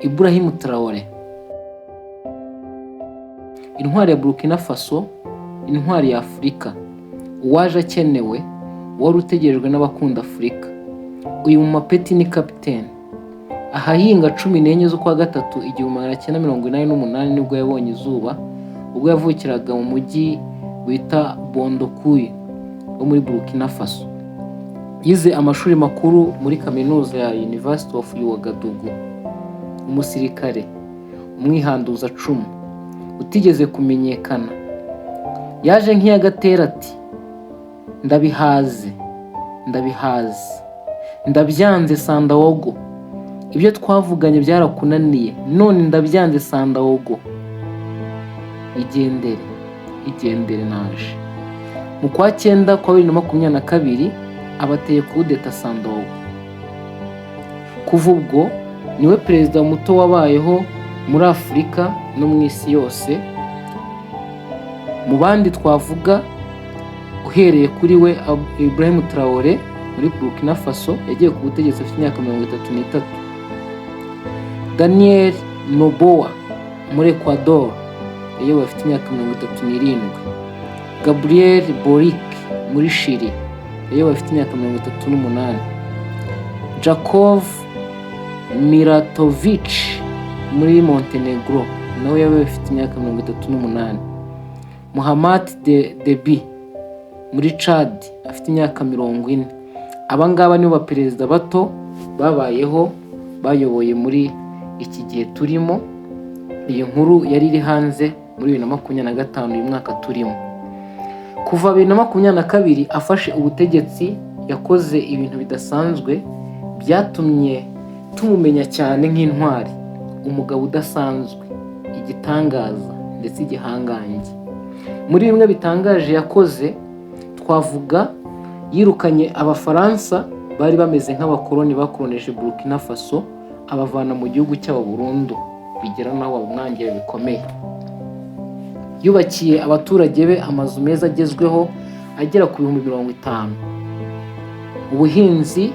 Ibrahim Traoré, intwari ya Burkina Faso, intwari ya Afurika, uwaje akenewe, wari utegerejwe n'abakunda Afurika. Uyu mu mapeti ni kapiteni. Ahahinga 14 z'ukwa gatatu 1988 nibwo yabonye izuba, ubwo yavukiraga mu mujyi wita Bondoukou wo muri Burkina Faso. Yize amashuri makuru muri kaminuza ya University of Ouagadougou. Umusirikare, umwihanduza cumu, utigeze kumenyekana. Yaje nk'iyagatera ati: ndabihaze, ndabyanze Sandaogo. Ibyo twavuganye byarakunaniye, none ndabyanze Sandaogo. Igendere naje. Mu kwa 9 kwa 2022 abateye kudeta Sandaogo. Kuva ubwo niwe perezida muto wabayeho muri Afurika no mu isi yose. Mu bandi twavuga uhereye kuri we, Ibrahim Traoré muri Burkina Faso yagiye ku butegetsi afite imyaka 33. Daniel Noboa muri Ecuador yayoboye afite imyaka 37. Gabriel Boric muri Chile yayoboye afite imyaka 38. Jakov Miratovic muri Montenegro nawe yayoboye afite imyaka 38. Muhammad Deby muri Chad afite imyaka 40. Abangaba nibo baperezida bato babayeho bayoboye muri iki gihe turimo. Iyi nkuru yari iri hanze muri 2025 uyu mwaka turimo. Kuva 2022 afashe ubutegetsi yakoze ibintu bidasanzwe byatumye tumumenya cyane nk'intwari, umugabo udasanzwe, igitangaza ndetse igihangange. Muri bimwe bitangaje yakoze twavuga yirukanye Abafaransa bari bameze nk'abakoloni bakoloneje Burkina Faso, abavana mu gihugu cyabo burundu, bigera naho abamwangira bikomeye. Yubakiye abaturage be amazu meza agezweho agera ku 50,000. Ubuhinzi,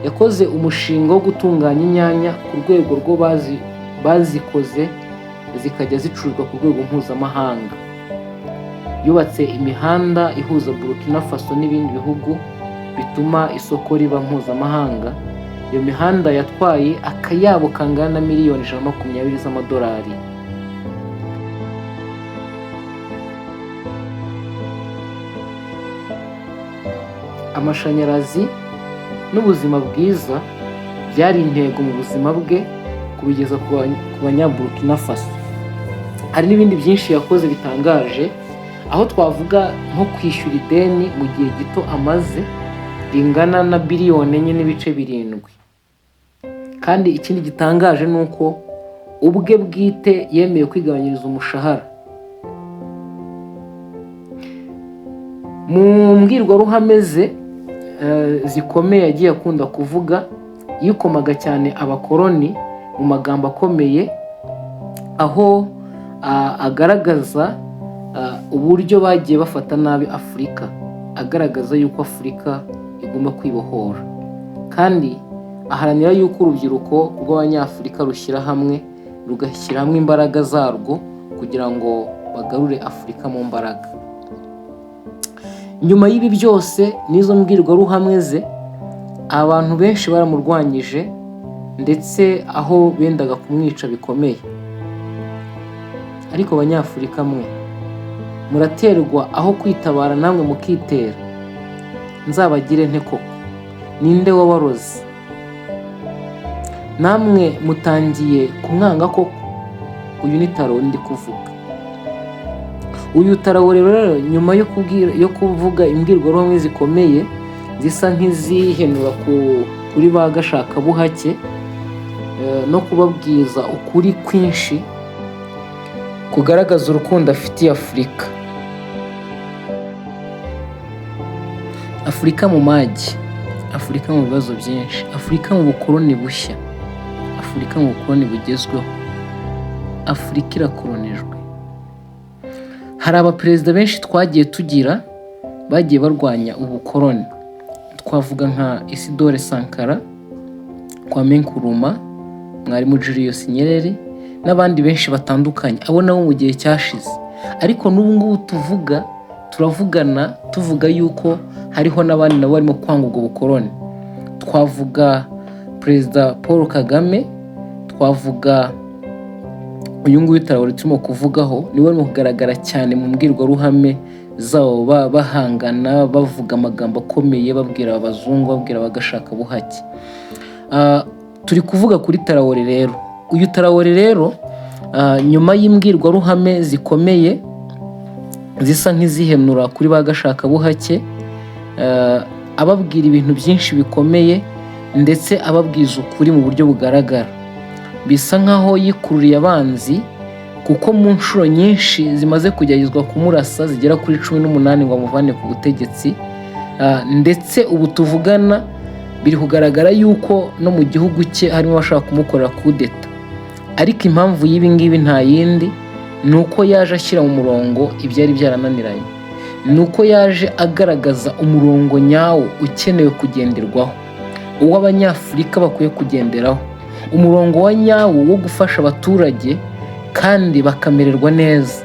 yakoze umushinga wo gutunganya inyanya ku rwego rwo bazikoze zikajya zicuruzwa ku rwego mpuzamahanga. Yubatse imihanda ihuza Burkina Faso n'ibindi bihugu bituma isoko riba mpuzamahanga. Iyo mihanda yatwaye akayabo kangana na miliyoni 120 z'amadolari. Amashanyarazi n'ubuzima bwiza byari intego mu buzima bwe kubigeza ku banyaburkina Faso. Hari n'ibindi byinshi yakoze bitangaje, aho twavuga nko kwishyura ideni mu gihe gito amaze ringana na biliyoni 4.7. Kandi ikindi gitangaje nuko ubwe bwite yemeye kwigabanyiriza umushahara. Mu mbwirwaruhame ze zikomeye yagiye akunda kuvuga, yikomaga cyane abakoloni mu magambo akomeye, aho agaragaza uburyo bagiye bafata nabi Afurika, agaragaza yuko Afurika igomba kwibohora, kandi aharanira yuko urubyiruko rw'abanyafurika rushyira hamwe, rugashyira hamwe imbaraga zarwo kugira ngo bagarure Afurika mu mbaraga. Nyuma y'ibi byose n'izo mbwirwaruhame ze, abantu benshi baramurwanyije ndetse aho bendaga kumwica bikomeye. Ariko abanyafurika mwe muraterwa aho kwitabara namwe mukitera. Nzabagire nte koko? Ninde wabaroze? Namwe mutangiye kumwanga koko? Uyu ni Traoré ndi kuvuga. Uyu Traoré rero nyuma yo kuvuga imbwirwaruhame zikomeye zisa nk'izihenura kuri bagashaka buhake no kubabwiza ukuri kwinshi kugaragaza urukundo afitiye Afurika. Afurika mu magi, Afurika mu bibazo byinshi, Afurika mu bukoloni bushya, Afurika mu bukoloni bugezweho. Afurika irakolonijwe. Hari abaperezida benshi twagiye tugira bagiye barwanya ubukoloni. Twavuga nka Isidore Sankara, Kwame Nkrumah, mwarimu Julius Nyerere n'abandi benshi batandukanye, abo nabo mu gihe cyashize. Ariko n'ubu ngubu turavugana tuvuga yuko hariho n'abandi nabo barimo kwanga ubwo bukoroni. Twavuga Perezida Paul Kagame, twavuga uyu nguyu Traoré turimo kuvugaho, niwe urimo kugaragara cyane mu mbwirwaruhame zabo bahangana, bavuga amagambo akomeye, babwira abazungu, babwira abagashaka buhake. Turi kuvuga kuri Traoré rero. Uyu Traoré rero nyuma y'imbwirwaruhame zikomeye zisa nk'izihenura kuri bagashaka buhake, ababwira ibintu byinshi bikomeye ndetse ababwiza ukuri mu buryo bugaragara, bisa nkaho yikururiye abanzi, kuko mu nshuro nyinshi zimaze kugeragezwa kumurasa zigera kuri 18 ngo amuvane ku butegetsi, ndetse ubu tuvugana biri kugaragara yuko no mu gihugu cye harimo abashaka kumukorera kudeta. Ariko impamvu y'ibi ngibi nta yindi, ni uko yaje ashyira mu murongo ibyari byarananiranye, ni uko yaje agaragaza umurongo nyawo ukenewe kugenderwaho, uwo abanyafurika bakwiye kugenderaho, umurongo wa nyawo wo gufasha abaturage kandi bakamererwa neza.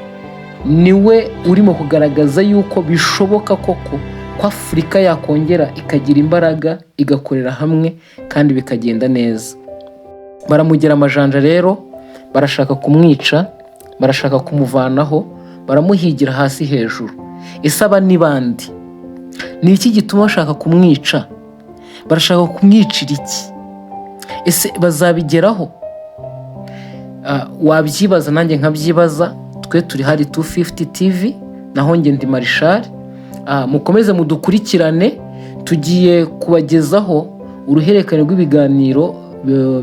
Niwe urimo kugaragaza yuko bishoboka koko ko Afurika yakongera ikagira imbaraga, igakorera hamwe kandi bikagenda neza. Baramugera amajanja rero, barashaka kumwica, barashaka kumuvanaho, baramuhigira hasi hejuru. Ese aba ni bandi? Ni iki gituma bashaka kumwica? Barashaka kumwicira iki? Ese bazabigeraho? Wabyibaza nanjye nkabyibaza. Twe turi hari 250 TV, naho nge ndi Marshal. Mukomeze mudukurikirane, tugiye kubagezaho uruhererekane rw'ibiganiro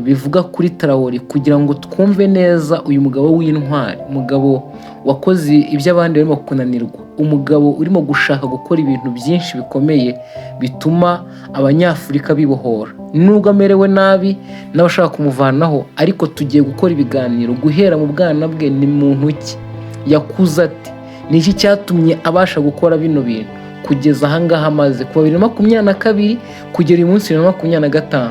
bivuga kuri Traoré, kugira ngo twumve neza uyu mugabo w'intwari, umugabo wakoze ibyo abandi barimo kunanirwa, umugabo urimo gushaka gukora ibintu byinshi bikomeye bituma abanyafurika bibohora. Nubwo amerewe nabi n'abashaka kumuvanaho, ariko tugiye gukora ibiganiro guhera mu bwana bwe, ni muntu ki, yakuze ati, ni iki cyatumye abasha gukora bino bintu kugeza ahangaha amaze kuva 2022 kugera uyu munsi 2025.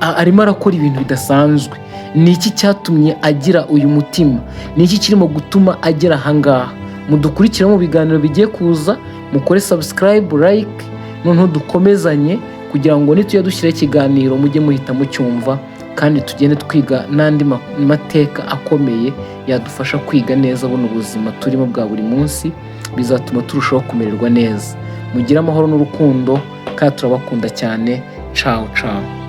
Arimo arakora ibintu bidasanzwe. Ni iki cyatumye agira uyu mutima? Ni iki kirimo gutuma agera ahangaha? Mudukurikire mu biganiro bigiye kuza, mukore subscribe, like, noneho dukomezanye kugira ngo nitujya dushyira ikiganiro mujye muhita mucyumva, kandi tugende twiga n'andi mateka akomeye yadufasha kwiga neza buno ubuzima turimo bwa buri munsi, bizatuma turushaho kumererwa neza. Mugire amahoro n'urukundo, kandi turabakunda cyane. Ciao ciao.